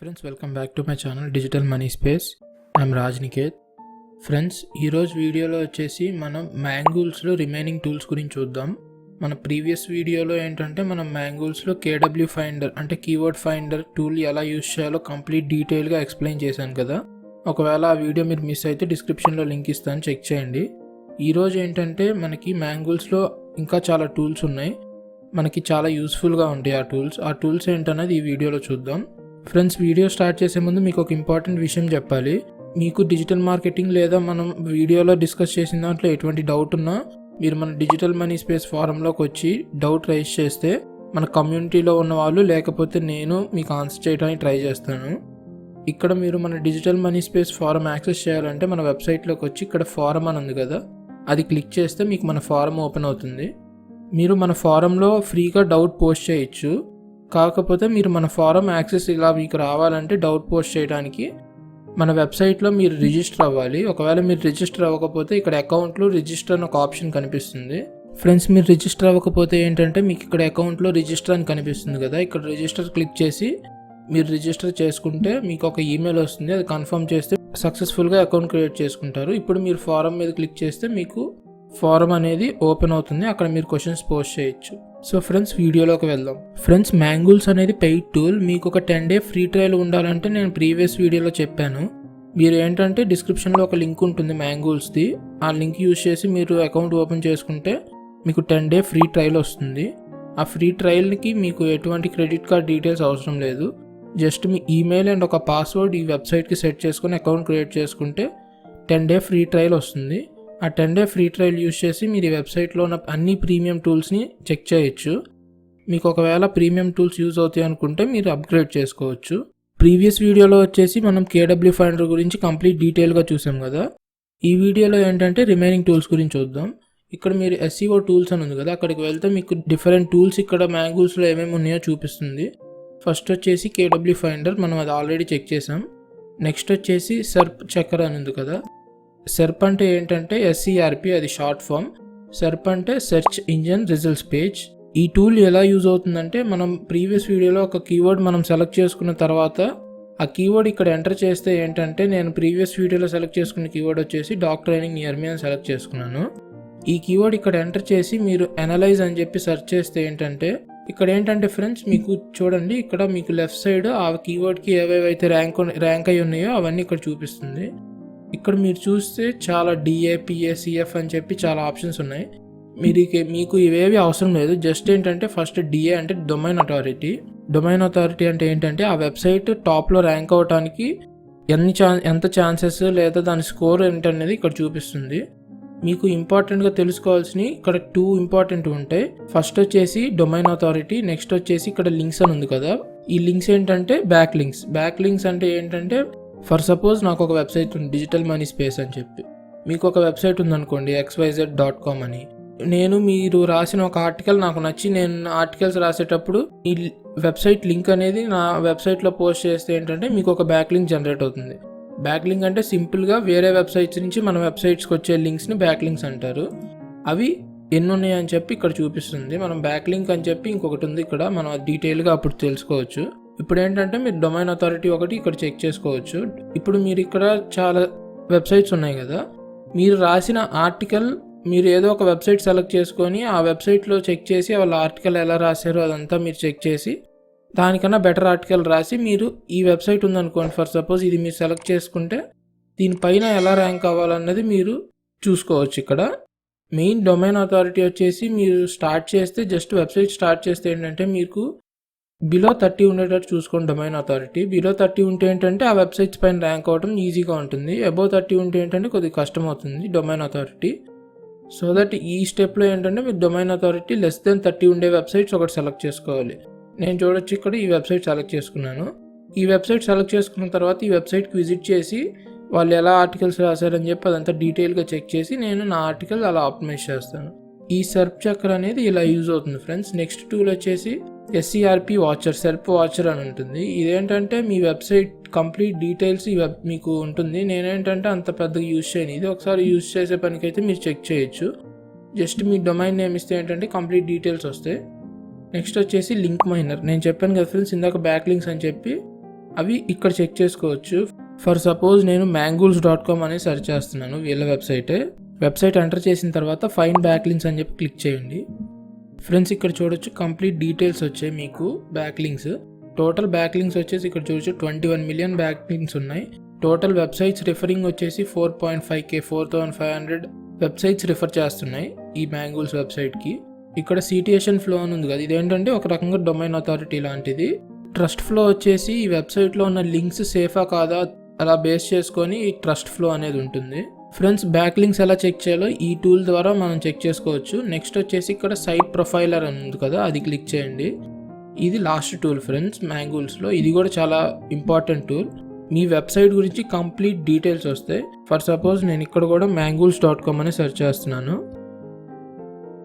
friends, welcome back to my channel Digital Money Space. I'm Niketh. Friends, ఈరోజు వీడియోలో వచ్చేసి మనం మ్యాంగూల్స్లో రిమైనింగ్ టూల్స్ గురించి చూద్దాం. మన ప్రీవియస్ వీడియోలో ఏంటంటే మనం మ్యాంగూల్స్లో కేడబ్ల్యూ ఫైండర్ అంటే కీవర్డ్ ఫైండర్ టూల్ ఎలా యూజ్ చేయాలో కంప్లీట్ డీటెయిల్గా ఎక్స్ప్లెయిన్ చేశాను కదా. ఒకవేళ ఆ వీడియో మీరు మిస్ అయితే డిస్క్రిప్షన్లో లింక్ ఇస్తాను, చెక్ చేయండి. ఈరోజు ఏంటంటే మనకి మ్యాంగూల్స్లో ఇంకా చాలా టూల్స్ ఉన్నాయి, మనకి చాలా యూస్ఫుల్గా ఉంటాయి. ఆ టూల్స్ ఏంటన్నది ఈ వీడియోలో చూద్దాం. ఫ్రెండ్స్, వీడియో స్టార్ట్ చేసే ముందు మీకు ఒక ఇంపార్టెంట్ విషయం చెప్పాలి. మీకు డిజిటల్ మార్కెటింగ్ లేదా మనం వీడియోలో డిస్కస్ చేసిన దాంట్లో ఎటువంటి డౌట్ ఉన్నా మీరు మన డిజిటల్ మనీ స్పేస్ ఫారంలోకి వచ్చి డౌట్ రైజ్ చేస్తే మన కమ్యూనిటీలో ఉన్న వాళ్ళు లేకపోతే నేను మీకు ఆన్సర్ చేయడానికి ట్రై చేస్తాను. ఇక్కడ మీరు మన digital money space form access చేయాలంటే మన వెబ్సైట్లోకి వచ్చి ఇక్కడ ఫారం అని ఉంది కదా, అది క్లిక్ చేస్తే మీకు మన ఫారం ఓపెన్ అవుతుంది. మీరు మన ఫారంలో ఫ్రీగా డౌట్ పోస్ట్ చేయొచ్చు. కాకపోతే మీరు మన ఫారం యాక్సెస్ ఇలా మీకు రావాలంటే డౌట్ పోస్ట్ చేయడానికి మన వెబ్సైట్లో మీరు రిజిస్టర్ అవ్వాలి. ఒకవేళ మీరు రిజిస్టర్ అవ్వకపోతే ఇక్కడ అకౌంట్లో రిజిస్టర్ అని ఒక ఆప్షన్ కనిపిస్తుంది. ఫ్రెండ్స్, మీరు రిజిస్టర్ అవ్వకపోతే ఏంటంటే మీకు ఇక్కడ అకౌంట్లో రిజిస్టర్ అని కనిపిస్తుంది కదా, ఇక్కడ రిజిస్టర్ క్లిక్ చేసి మీరు రిజిస్టర్ చేసుకుంటే మీకు ఒక ఈమెయిల్ వస్తుంది. అది కన్ఫర్మ్ చేస్తే సక్సెస్ఫుల్గా అకౌంట్ క్రియేట్ చేసుకుంటారు. ఇప్పుడు మీరు ఫారం మీద క్లిక్ చేస్తే మీకు ఫారం అనేది ఓపెన్ అవుతుంది. అక్కడ మీరు క్వశ్చన్స్ పోస్ట్ చేయొచ్చు. సో ఫ్రెండ్స్, వీడియోలోకి వెళ్దాం. ఫ్రెండ్స్, మ్యాంగూల్స్ అనేది పెయిడ్ టూల్. మీకు ఒక 10 day ఫ్రీ ట్రయల్ ఉండాలంటే నేను ప్రీవియస్ వీడియోలో చెప్పాను. మీరు ఏంటంటే డిస్క్రిప్షన్లో ఒక లింక్ ఉంటుంది మ్యాంగూల్స్ది, ఆ లింక్ యూజ్ చేసి మీరు అకౌంట్ ఓపెన్ చేసుకుంటే మీకు 10 day ఫ్రీ ట్రయల్ వస్తుంది. ఆ ఫ్రీ ట్రయల్కి మీకు ఎటువంటి క్రెడిట్ కార్డ్ డీటెయిల్స్ అవసరం లేదు. జస్ట్ మీ ఈమెయిల్ అండ్ ఒక పాస్వర్డ్ ఈ వెబ్సైట్కి సెట్ చేసుకుని అకౌంట్ క్రియేట్ చేసుకుంటే 10 day ఫ్రీ ట్రయల్ వస్తుంది. ఆ 10 day ఫ్రీ ట్రయల్ యూజ్ చేసి మీరు ఈ వెబ్సైట్లో ఉన్న అన్ని ప్రీమియం టూల్స్ని చెక్ చేయొచ్చు. మీకు ఒకవేళ ప్రీమియం టూల్స్ యూజ్ అవుతాయి అనుకుంటే మీరు అప్గ్రేడ్ చేసుకోవచ్చు. ప్రీవియస్ వీడియోలో వచ్చేసి మనం కేడబ్ల్యూ ఫైండర్ గురించి కంప్లీట్ డీటెయిల్గా చూసాం కదా. ఈ వీడియోలో ఏంటంటే రిమైనింగ్ టూల్స్ గురించి చూద్దాం. ఇక్కడ మీరు SEO టూల్స్ అని ఉంది కదా, అక్కడికి వెళ్తే మీకు డిఫరెంట్ టూల్స్ ఇక్కడ మ్యాంగూల్స్లో ఏమేమి ఉన్నాయో చూపిస్తుంది. ఫస్ట్ వచ్చేసి కేడబ్ల్యూ ఫైండర్, మనం అది ఆల్రెడీ చెక్ చేసాం. నెక్స్ట్ వచ్చేసి సెర్ప్ చెక్కర్ అని ఉంది కదా. సెర్ప్ అంటే ఏంటంటే SERP, అది షార్ట్ ఫామ్. సెర్ప్ అంటే సెర్చ్ ఇంజిన్ రిజల్ట్స్ పేజ్. ఈ టూల్ ఎలా యూజ్ అవుతుందంటే మనం ప్రీవియస్ వీడియోలో ఒక కీవర్డ్ మనం సెలెక్ట్ చేసుకున్న తర్వాత ఆ కీవర్డ్ ఇక్కడ ఎంటర్ చేస్తే ఏంటంటే, నేను ప్రీవియస్ వీడియోలో సెలెక్ట్ చేసుకున్న కీవర్డ్ వచ్చేసి డాగ్ ట్రైనింగ్ నియర్ మీ అని సెలెక్ట్ చేసుకున్నాను. ఈ కీవర్డ్ ఇక్కడ ఎంటర్ చేసి మీరు అనలైజ్ అని చెప్పి సెర్చ్ చేస్తే ఏంటంటే, ఇక్కడ ఏంటంటే ఫ్రెండ్స్ మీకు చూడండి, ఇక్కడ మీకు లెఫ్ట్ సైడ్ ఆ కీవర్డ్కి ఏవేవైతే ర్యాంక్ అయి ఉన్నాయో అవన్నీ ఇక్కడ చూపిస్తుంది. ఇక్కడ మీరు చూస్తే చాలా DA, PA, CF అని చెప్పి చాలా ఆప్షన్స్ ఉన్నాయి. మీకు ఇవేవి అవసరం లేదు. జస్ట్ ఏంటంటే ఫస్ట్ DA అంటే డొమైన్ అథారిటీ. డొమైన్ అథారిటీ అంటే ఏంటంటే ఆ వెబ్సైట్ టాప్లో ర్యాంక్ అవడానికి ఎంత ఛాన్సెస్ లేదా దాని స్కోర్ ఏంటనేది ఇక్కడ చూపిస్తుంది. మీకు ఇంపార్టెంట్గా తెలుసుకోవాల్సినవి ఇక్కడ 2 ఇంపార్టెంట్ ఉంటాయి. ఫస్ట్ వచ్చేసి డొమైన్ అథారిటీ, నెక్స్ట్ వచ్చేసి ఇక్కడ లింక్స్ అని ఉంది కదా. ఈ లింక్స్ ఏంటంటే బ్యాక్ లింక్స్. బ్యాక్ లింక్స్ అంటే ఏంటంటే, ఫర్ సపోజ్ నాకు ఒక వెబ్సైట్ ఉంది డిజిటల్ మనీ స్పేస్ అని చెప్పి, మీకు ఒక వెబ్సైట్ ఉందనుకోండి xyz.com అని. మీరు రాసిన ఒక ఆర్టికల్ నాకు నచ్చి నేను ఆర్టికల్స్ రాసేటప్పుడు ఈ వెబ్సైట్ లింక్ అనేది నా వెబ్సైట్లో పోస్ట్ చేస్తే ఏంటంటే మీకు ఒక బ్యాక్ లింక్ జనరేట్ అవుతుంది. బ్యాక్ లింక్ అంటే సింపుల్గా వేరే వెబ్సైట్స్ నుంచి మన వెబ్సైట్స్కి వచ్చే లింక్స్ని బ్యాక్ లింక్స్ అంటారు. అవి ఎన్ని ఉన్నాయని చెప్పి ఇక్కడ చూపిస్తుంది. మనం బ్యాక్ లింక్ అని చెప్పి ఇంకొకటి ఉంది ఇక్కడ, మనం డీటెయిల్గా అప్పుడు తెలుసుకోవచ్చు. ఇప్పుడు ఏంటంటే మీరు డొమైన్ అథారిటీ ఒకటి ఇక్కడ చెక్ చేసుకోవచ్చు. ఇప్పుడు మీరు ఇక్కడ చాలా వెబ్సైట్స్ ఉన్నాయి కదా, మీరు రాసిన ఆర్టికల్ మీరు ఏదో ఒక వెబ్సైట్ సెలెక్ట్ చేసుకొని ఆ వెబ్సైట్లో చెక్ చేసి వాళ్ళ ఆర్టికల్ ఎలా రాశారో అదంతా మీరు చెక్ చేసి దానికన్నా బెటర్ ఆర్టికల్ రాసి మీరు ఈ వెబ్సైట్ ఉందనుకోండి, ఫర్ సపోజ్ ఇది మీరు సెలెక్ట్ చేసుకుంటే దీనిపైన ఎలా ర్యాంక్ అవ్వాలన్నది మీరు చూసుకోవచ్చు. ఇక్కడ మెయిన్ డొమైన్ అథారిటీ వచ్చేసి మీరు స్టార్ట్ చేస్తే జస్ట్ వెబ్సైట్ స్టార్ట్ చేస్తే ఏంటంటే మీకు బిలో 30 ఉండేటట్టు చూసుకోండి డొమైన్ అథారిటీ. బిలో 30 ఉంటే ఏంటంటే ఆ వెబ్సైట్స్ పైన ర్యాంక్ అవ్వడం ఈజీగా ఉంటుంది. అబోవ్ 30 ఉంటే ఏంటంటే కొద్దిగా కష్టం అవుతుంది డొమైన్ అథారిటీ. సో దట్ ఈ స్టెప్లో ఏంటంటే మీరు డొమైన్ అథారిటీ లెస్ దెన్ 30 ఉండే వెబ్సైట్స్ ఒకటి సెలెక్ట్ చేసుకోవాలి. నేను చూడొచ్చు ఇక్కడ ఈ వెబ్సైట్ సెలెక్ట్ చేసుకున్నాను. ఈ వెబ్సైట్ సెలెక్ట్ చేసుకున్న తర్వాత ఈ వెబ్సైట్కి విజిట్ చేసి వాళ్ళు ఎలా ఆర్టికల్స్ రాశారని చెప్పి అదంతా డీటెయిల్గా చెక్ చేసి నేను నా ఆర్టికల్ అలా ఆప్టిమైజ్ చేస్తాను. ఈ సెర్ప్ చక్కర్ అనేది ఇలా యూజ్ అవుతుంది ఫ్రెండ్స్. నెక్స్ట్ టూల్ వచ్చేసి SERP వాచర్, సెర్ప్ వాచర్ అని ఉంటుంది. ఇదేంటంటే మీ వెబ్సైట్ కంప్లీట్ డీటెయిల్స్ మీకు ఉంటుంది. నేనేంటంటే అంత పెద్దగా యూజ్ చేయను. ఇది ఒకసారి యూజ్ చేసే పనికైతే మీరు చెక్ చేయొచ్చు. జస్ట్ మీ డొమైన్ నేమ్ ఇస్తే ఏంటంటే కంప్లీట్ డీటెయిల్స్ వస్తాయి. నెక్స్ట్ వచ్చేసి లింక్ మైనర్. నేను చెప్పాను కదా ఫ్రెండ్స్ ఇందాక బ్యాక్ లింక్స్ అని చెప్పి, అవి ఇక్కడ చెక్ చేసుకోవచ్చు. ఫర్ సపోజ్ నేను mangools.com అని సెర్చ్ చేస్తున్నాను, వీళ్ళ వెబ్సైట్ ఎంటర్ చేసిన తర్వాత ఫైండ్ బ్యాక్ లింక్స్ అని చెప్పి క్లిక్ చేయండి. ఫ్రెండ్స్ ఇక్కడ చూడొచ్చు కంప్లీట్ డీటెయిల్స్ వచ్చాయి మీకు back links. Total back links వచ్చేసి ఇక్కడ చూడొచ్చు 21 మిలియన్ బ్యాక్ లింక్స్ ఉన్నాయి. టోటల్ వెబ్సైట్స్ రిఫరింగ్ వచ్చేసి 4.5K 4,500 వెబ్సైట్స్ రిఫర్ చేస్తున్నాయి ఈ మ్యాంగూల్స్ వెబ్సైట్కి. ఇక్కడ సిటియేషన్ ఫ్లో అని ఉంది కదా, ఇదేంటంటే ఒక రకంగా డొమైన్ అథారిటీ లాంటిది. ట్రస్ట్ ఫ్లో వచ్చేసి ఈ వెబ్సైట్లో ఉన్న లింక్స్ సేఫా కాదా అలా బేస్ చేసుకొని ఈ ట్రస్ట్ ఫ్లో అనేది ఉంటుంది. ఫ్రెండ్స్ బ్యాక్ లింక్స్ ఎలా చెక్ చేయాలో ఈ టూల్ ద్వారా మనం చెక్ చేసుకోవచ్చు. నెక్స్ట్ వచ్చేసి ఇక్కడ సైట్ ప్రొఫైలర్ అని ఉంది కదా, అది క్లిక్ చేయండి. ఇది లాస్ట్ టూల్ ఫ్రెండ్స్ మ్యాంగూల్స్లో. ఇది కూడా చాలా ఇంపార్టెంట్ టూల్. మీ వెబ్సైట్ గురించి కంప్లీట్ డీటెయిల్స్ వస్తాయి. ఫర్ సపోజ్ నేను ఇక్కడ కూడా mangools.com అని సెర్చ్ చేస్తున్నాను.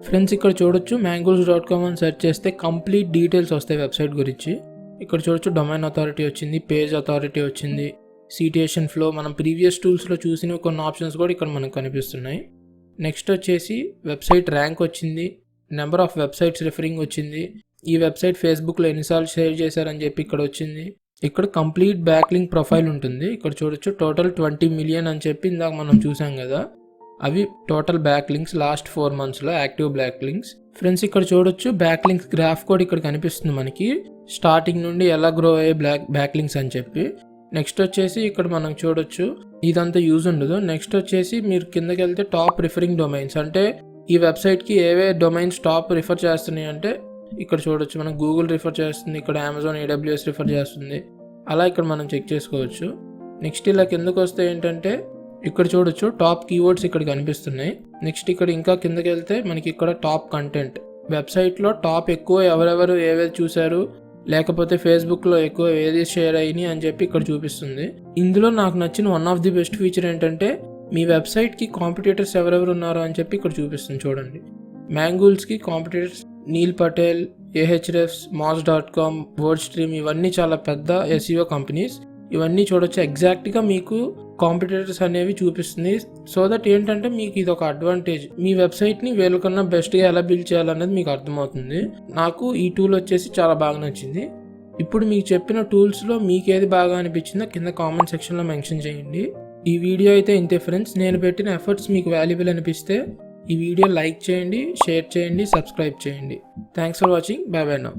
ఫ్రెండ్స్ ఇక్కడ చూడొచ్చు mangools.com అని సెర్చ్ చేస్తే కంప్లీట్ డీటెయిల్స్ వస్తాయి వెబ్సైట్ గురించి. ఇక్కడ చూడొచ్చు డొమైన్ అథారిటీ వచ్చింది, పేజ్ అథారిటీ వచ్చింది, సిటియేషన్ ఫ్లో, మనం ప్రీవియస్ టూల్స్లో చూసిన కొన్ని ఆప్షన్స్ కూడా ఇక్కడ మనకు కనిపిస్తున్నాయి. నెక్స్ట్ వచ్చేసి వెబ్సైట్ ర్యాంక్ వచ్చింది, నెంబర్ ఆఫ్ వెబ్సైట్స్ రిఫరింగ్ వచ్చింది, ఈ వెబ్సైట్ ఫేస్బుక్లో ఎన్నిసార్లు షేర్ చేశారని చెప్పి ఇక్కడ వచ్చింది. ఇక్కడ కంప్లీట్ బ్యాక్ లింక్ ప్రొఫైల్ ఉంటుంది. ఇక్కడ చూడొచ్చు టోటల్ 20 మిలియన్ అని చెప్పి ఇందాక మనం చూసాం కదా, అవి టోటల్ బ్యాక్ లింక్స్ లాస్ట్ 4 monthsలో యాక్టివ్ బ్యాక్ లింక్స్. ఫ్రెండ్స్ ఇక్కడ చూడొచ్చు బ్యాక్ లింక్స్ గ్రాఫ్ కూడా ఇక్కడ కనిపిస్తుంది మనకి, స్టార్టింగ్ నుండి ఎలా గ్రో అయ్యే బ్యాక్ లింక్స్ అని చెప్పి. నెక్స్ట్ వచ్చేసి ఇక్కడ మనం చూడొచ్చు ఇదంతా యూజ్ ఉండదు. నెక్స్ట్ వచ్చేసి మీరు కిందకి వెళ్తే టాప్ రిఫరింగ్ డొమైన్స్, అంటే ఈ వెబ్సైట్కి ఏవే డొమైన్స్ టాప్ రిఫర్ చేస్తున్నాయి అంటే ఇక్కడ చూడొచ్చు మనకు గూగుల్ రిఫర్ చేస్తుంది, ఇక్కడ అమెజాన్ AWS రిఫర్ చేస్తుంది, అలా ఇక్కడ మనం చెక్ చేసుకోవచ్చు. నెక్స్ట్ ఇలా కిందకు వస్తే ఏంటంటే ఇక్కడ చూడొచ్చు టాప్ కీవర్డ్స్ ఇక్కడ కనిపిస్తున్నాయి. నెక్స్ట్ ఇక్కడ ఇంకా కిందకి వెళ్తే మనకి ఇక్కడ టాప్ కంటెంట్, వెబ్సైట్లో టాప్ ఎక్కువ ఎవరెవరు ఏవేది చూశారు, లేకపోతే ఫేస్బుక్లో ఎక్కువ ఏది షేర్ అయినాయి అని చెప్పి ఇక్కడ చూపిస్తుంది. ఇందులో నాకు నచ్చిన one of the best feature ఏంటంటే మీ వెబ్సైట్కి కాంపిటీటర్స్ ఎవరెవరు ఉన్నారో అని చెప్పి ఇక్కడ చూపిస్తుంది చూడండి. మ్యాంగూల్స్కి competitors Neil Patel, Ahrefs, moz.com, WordStream, ఇవన్నీ చాలా పెద్ద SEO కంపెనీస్. ఇవన్నీ చూడొచ్చు ఎగ్జాక్ట్గా మీకు కాంపిటీటర్స్ అనేవి చూపిస్తుంది. సో దట్ ఏంటంటే మీకు ఇది ఒక అడ్వాంటేజ్, మీ వెబ్సైట్ని వీళ్ళకన్నా బెస్ట్గా ఎలా బిల్డ్ చేయాలనేది మీకు అర్థమవుతుంది. నాకు ఈ టూల్ వచ్చేసి చాలా బాగా నచ్చింది. ఇప్పుడు మీకు చెప్పిన టూల్స్లో మీకు ఏది బాగా అనిపించిందో కింద కామెంట్ సెక్షన్లో మెన్షన్ చేయండి. ఈ వీడియో అయితే ఇంతే ఫ్రెండ్స్. నేను పెట్టిన ఎఫర్ట్స్ మీకు వాల్యుబుల్ అనిపిస్తే ఈ వీడియో లైక్ చేయండి, షేర్ చేయండి, సబ్స్క్రైబ్ చేయండి. Thanks for watching. By by now.